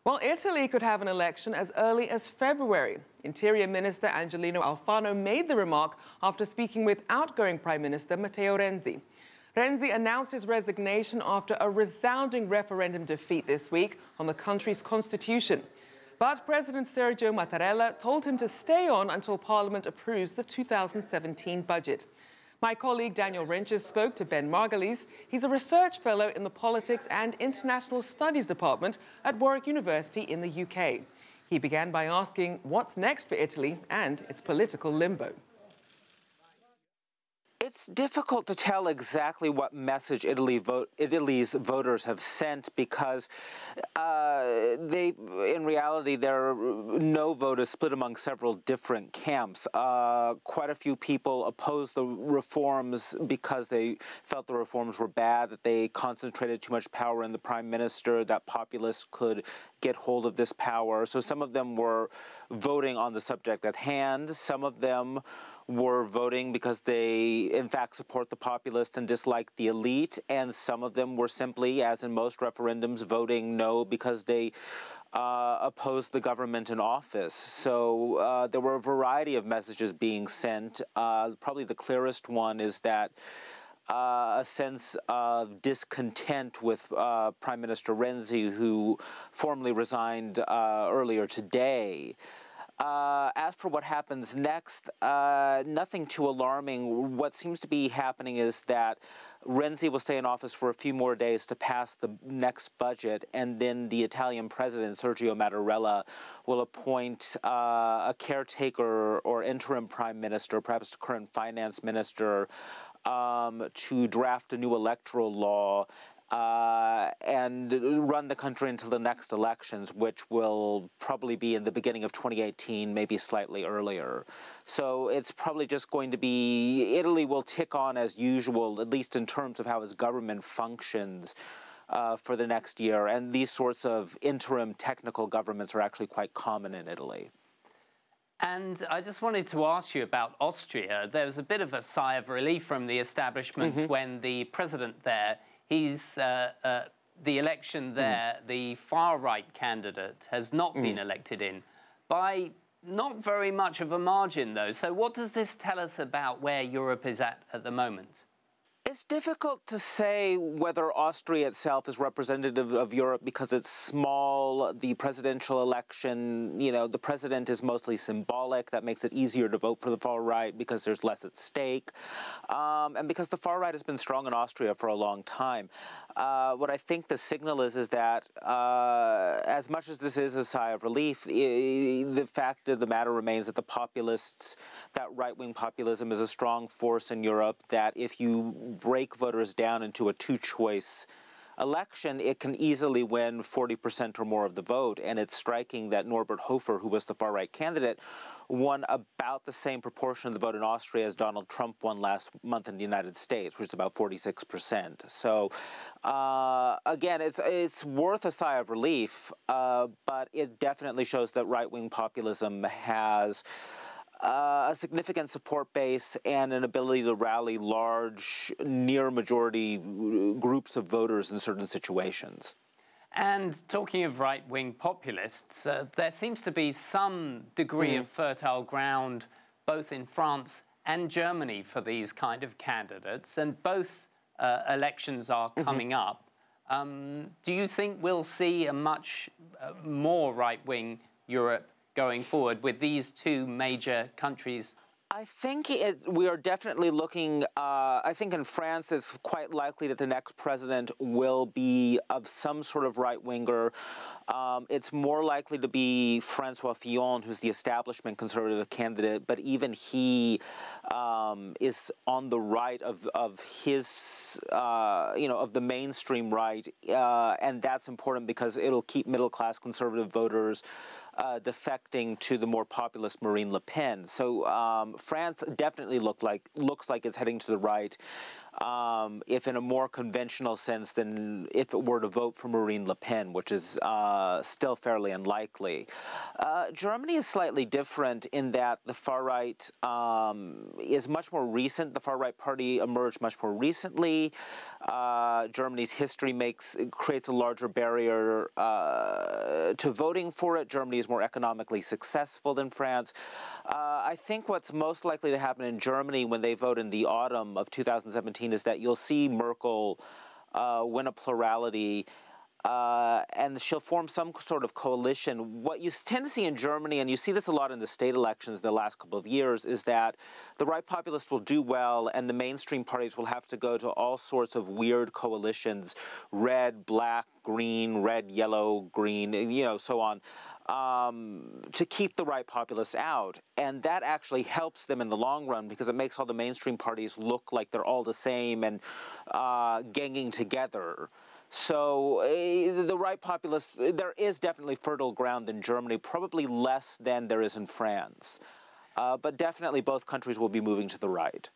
Well, Italy could have an election as early as February. Interior Minister Angelino Alfano made the remark after speaking with outgoing Prime Minister Matteo Renzi. Renzi announced his resignation after a resounding referendum defeat this week on the country's constitution. But President Sergio Mattarella told him to stay on until Parliament approves the 2017 budget. My colleague Daniel Rentjes spoke to Ben Margulies. He's a research fellow in the Politics and International Studies Department at Warwick University in the UK. He began by asking what's next for Italy and its political limbo. It's difficult to tell exactly what message Italy's voters have sent because in reality, no vote is split among several different camps. Quite a few people opposed the reforms because they felt the reforms were bad, that they concentrated too much power in the prime minister, that populists could get hold of this power. So some of them were voting on the subject at hand. Some of them were voting because they, in fact, support the populist and dislike the elite. And some of them were simply, as in most referendums, voting no because they opposed the government in office. So there were a variety of messages being sent. Probably the clearest one is that a sense of discontent with Prime Minister Renzi, who formally resigned earlier today. As for what happens next, nothing too alarming. What seems to be happening is that Renzi will stay in office for a few more days to pass the next budget, and then the Italian president, Sergio Mattarella, will appoint a caretaker or interim prime minister, perhaps the current finance minister, to draft a new electoral law and run the country until the next elections, which will probably be in the beginning of 2018, maybe slightly earlier. So it's probably just going to be, Italy will tick on as usual, at least in terms of how its government functions for the next year. And these sorts of interim technical governments are actually quite common in Italy. And I just wanted to ask you about Austria. There was a bit of a sigh of relief from the establishment when the president there, the election there, the far-right candidate has not been elected in by not very much of a margin, though. So what does this tell us about where Europe is at the moment? It's difficult to say whether Austria itself is representative of Europe because it's small. The presidential election, the president is mostly symbolic. That makes it easier to vote for the far right because there's less at stake. And because the far right has been strong in Austria for a long time. What I think the signal is that as much as this is a sigh of relief, the fact of the matter remains that the populists, that right-wing populism is a strong force in Europe, that if you break voters down into a two-choice election, it can easily win 40% or more of the vote. And it's striking that Norbert Hofer, who was the far-right candidate, won about the same proportion of the vote in Austria as Donald Trump won last month in the United States, which is about 46%. So, again, it's worth a sigh of relief, but it definitely shows that right-wing populism has a significant support base and an ability to rally large, near-majority groups of voters in certain situations. And talking of right-wing populists, there seems to be some degree of fertile ground both in France and Germany for these kind of candidates, and both elections are coming up. Do you think we'll see a much more right-wing Europe going forward with these two major countries? I think we are definitely looking, I think in France it's quite likely that the next president will be of some sort of right-winger. It's more likely to be François Fillon, who's the establishment conservative candidate, but even he is on the right of his, of the mainstream right, and that's important because it'll keep middle-class conservative voters defecting to the more populist Marine Le Pen. So France definitely looks like it's heading to the right, if in a more conventional sense than if it were to vote for Marine Le Pen, which is still fairly unlikely. Germany is slightly different in that the far right is much more recent. The far right party emerged much more recently. Germany's history creates a larger barrier to voting for it. Germany is more economically successful than France. I think what's most likely to happen in Germany when they vote in the autumn of 2017 is that you'll see Merkel win a plurality, and she'll form some sort of coalition. What you tend to see in Germany, and you see this a lot in the state elections the last couple of years, is that the right populists will do well, and the mainstream parties will have to go to all sorts of weird coalitions, red, black, green, red, yellow, green, so on, to keep the right populists out. And that actually helps them in the long run because it makes all the mainstream parties look like they're all the same and ganging together. So the right populists, there is definitely fertile ground in Germany, probably less than there is in France. But definitely both countries will be moving to the right.